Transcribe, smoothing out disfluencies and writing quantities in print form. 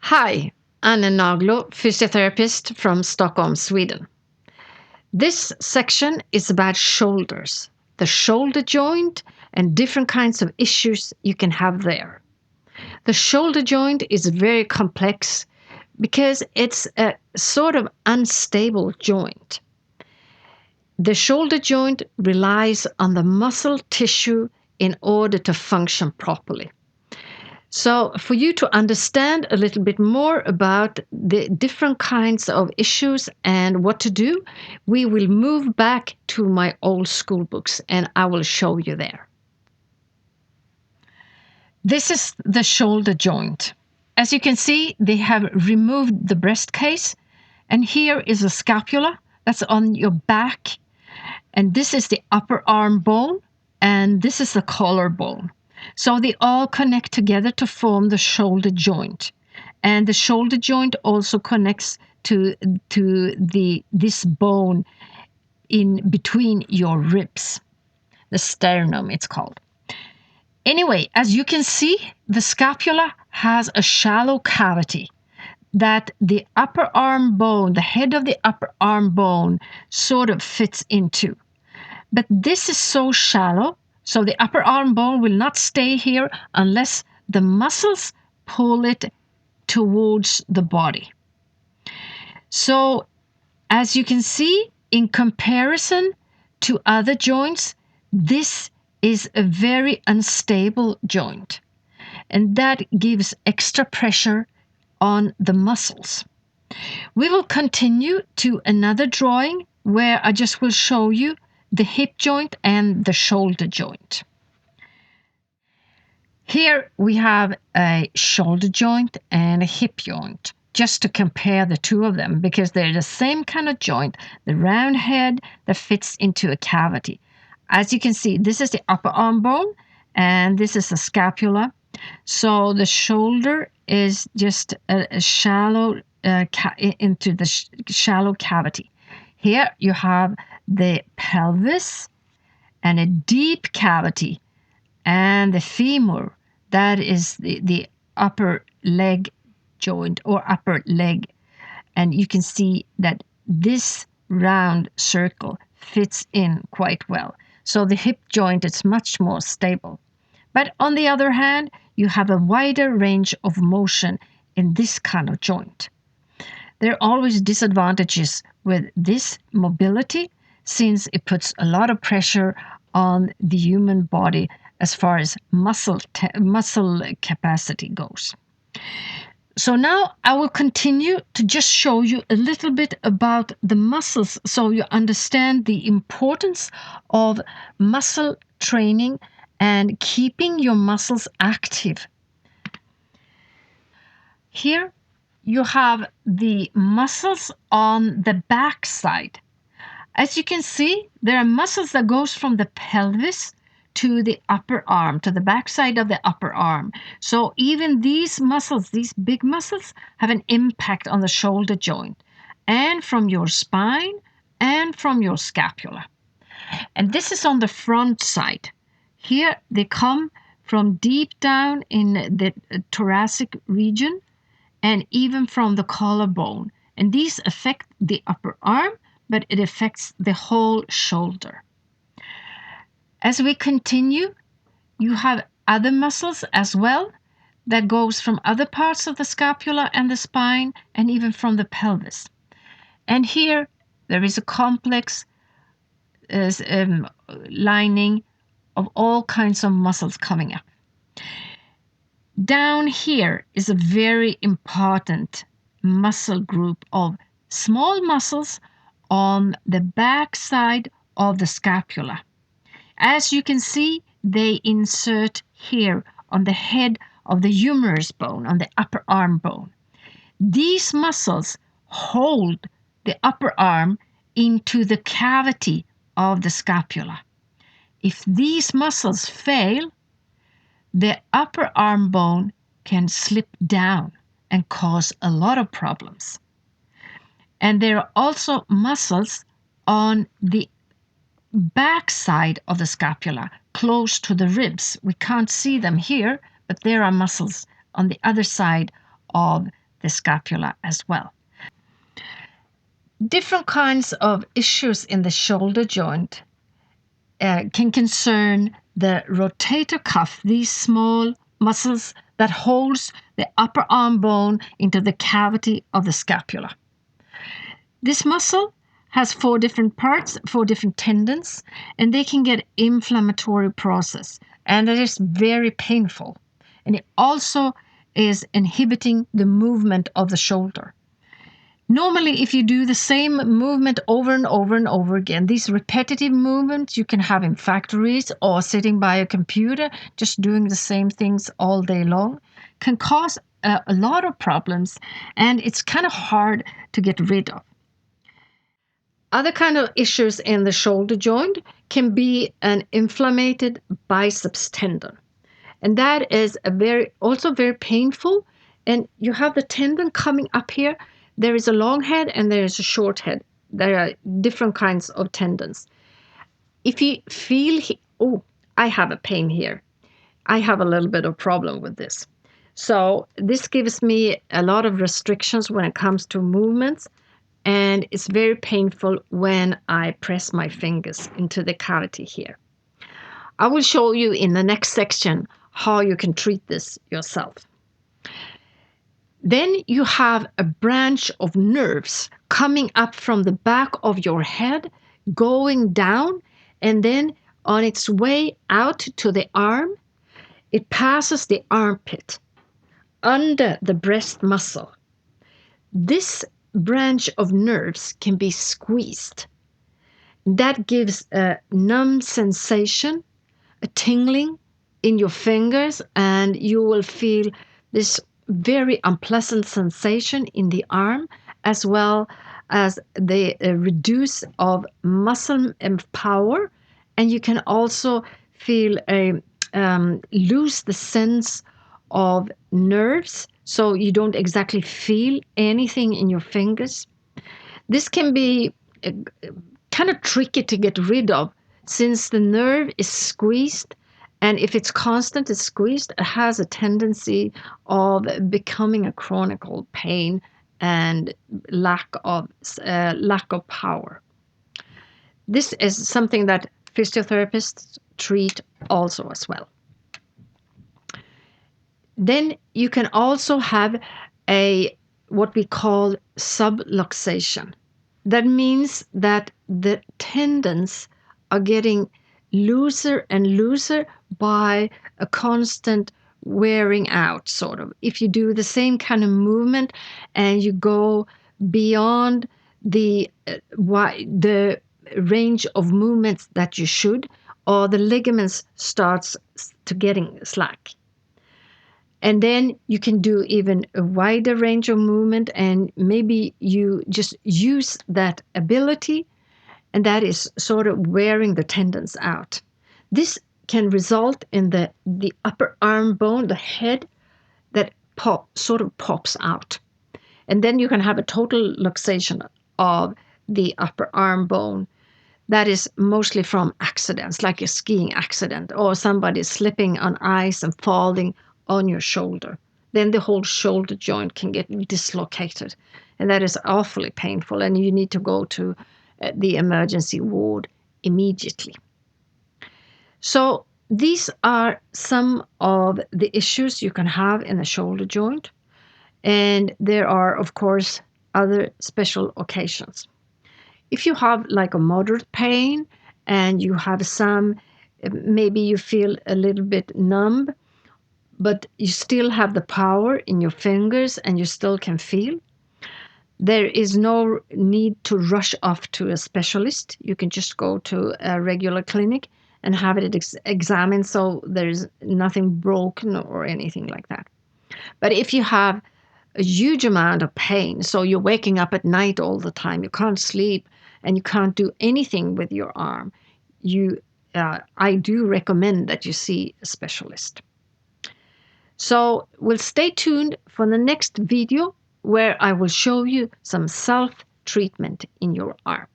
Hi, Anne Naglo, physiotherapist from Stockholm, Sweden. This section is about shoulders, the shoulder joint, and different kinds of issues you can have there. The shoulder joint is very complex because it's a sort of unstable joint. The shoulder joint relies on the muscle tissue in order to function properly. So, for you to understand a little bit more about the different kinds of issues and what to do, we will move back to my old school books and I will show you there. This is the shoulder joint. As you can see, they have removed the breast case, and here is a scapula that's on your back, and this is the upper arm bone, and this is the collarbone. So they all connect together to form the shoulder joint. And the shoulder joint also connects to this bone in between your ribs. The sternum, it's called. Anyway, as you can see, the scapula has a shallow cavity that the upper arm bone, the head of the upper arm bone, sort of fits into. But this is so shallow, so the upper arm bone will not stay here unless the muscles pull it towards the body. So, as you can see, in comparison to other joints, this is a very unstable joint, and that gives extra pressure on the muscles. We will continue to another drawing where I just will show you the hip joint and the shoulder joint. Here we have a shoulder joint and a hip joint, just to compare the two of them because they're the same kind of joint, the round head that fits into a cavity. As you can see, this is the upper arm bone and this is the scapula. So the shoulder is just a shallow into the shallow cavity. Here you have the pelvis and a deep cavity, and the femur, that is the upper leg joint or upper leg. And you can see that this round circle fits in quite well. So the hip joint is much more stable. But on the other hand, you have a wider range of motion in this kind of joint. There are always disadvantages with this mobility since it puts a lot of pressure on the human body as far as muscle capacity goes. So now I will continue to just show you a little bit about the muscles so you understand the importance of muscle training and keeping your muscles active. Here you have the muscles on the back side. As you can see, there are muscles that goes from the pelvis to the upper arm, to the back side of the upper arm. So even these muscles, these big muscles, have an impact on the shoulder joint and from your spine and from your scapula. And this is on the front side. Here they come from deep down in the thoracic region and even from the collarbone. And these affect the upper arm, but it affects the whole shoulder. As we continue, you have other muscles as well that goes from other parts of the scapula and the spine and even from the pelvis. And here there is a complex lining of all kinds of muscles coming up. Down here is a very important muscle group of small muscles on the back side of the scapula. As you can see, they insert here on the head of the humerus bone, on the upper arm bone. These muscles hold the upper arm into the cavity of the scapula. If these muscles fail, the upper arm bone can slip down and cause a lot of problems. And there are also muscles on the back side of the scapula, close to the ribs. We can't see them here, but there are muscles on the other side of the scapula as well. Different kinds of issues in the shoulder joint can concern the rotator cuff, these small muscles that holds the upper arm bone into the cavity of the scapula. This muscle has 4 different parts, 4 different tendons, and they can get inflammatory process, and it is very painful. And it also is inhibiting the movement of the shoulder. Normally, if you do the same movement over and over and over again, these repetitive movements you can have in factories or sitting by a computer, just doing the same things all day long, can cause a lot of problems, and it's kind of hard to get rid of. Other kind of issues in the shoulder joint can be an inflamed biceps tendon. And that is also very painful. And you have the tendon coming up here. There is a long head and there is a short head. There are different kinds of tendons. If you feel, oh, I have a pain here. I have a little bit of problem with this. So this gives me a lot of restrictions when it comes to movements. And it's very painful when I press my fingers into the cavity here. I will show you in the next section how you can treat this yourself. Then you have a branch of nerves coming up from the back of your head, going down, and then on its way out to the arm, it passes the armpit under the breast muscle. This branch of nerves can be squeezed. That gives a numb sensation, a tingling in your fingers, and you will feel this very unpleasant sensation in the arm, as well as the reduce of muscle and power. And you can also feel lose the sense of nerves, so you don't exactly feel anything in your fingers. This can be kind of tricky to get rid of, since the nerve is squeezed, and if it's constant, it's squeezed, it has a tendency of becoming a chronic pain and lack of power. This is something that physiotherapists treat also as well. Then you can also have what we call subluxation. That means that the tendons are getting looser and looser by a constant wearing out, sort of. If you do the same kind of movement and you go beyond the range of movements that you should, or the ligaments starts to getting slack. And then you can do even a wider range of movement, and maybe you just use that ability, and that is sort of wearing the tendons out. This can result in the upper arm bone, the head, that sort of pops out. And then you can have a total luxation of the upper arm bone. That is mostly from accidents, like a skiing accident, or somebody slipping on ice and falling on your shoulder. Then the whole shoulder joint can get dislocated, and that is awfully painful, and you need to go to the emergency ward immediately. So these are some of the issues you can have in the shoulder joint, and there are, of course, other special occasions. If you have like a moderate pain and you have maybe you feel a little bit numb, but you still have the power in your fingers and you still can feel, there is no need to rush off to a specialist. You can just go to a regular clinic and have it examined, so there's nothing broken or anything like that. But if you have a huge amount of pain, so you're waking up at night all the time, you can't sleep, and you can't do anything with your arm, I do recommend that you see a specialist. So we'll stay tuned for the next video, where I will show you some self-treatment in your arm.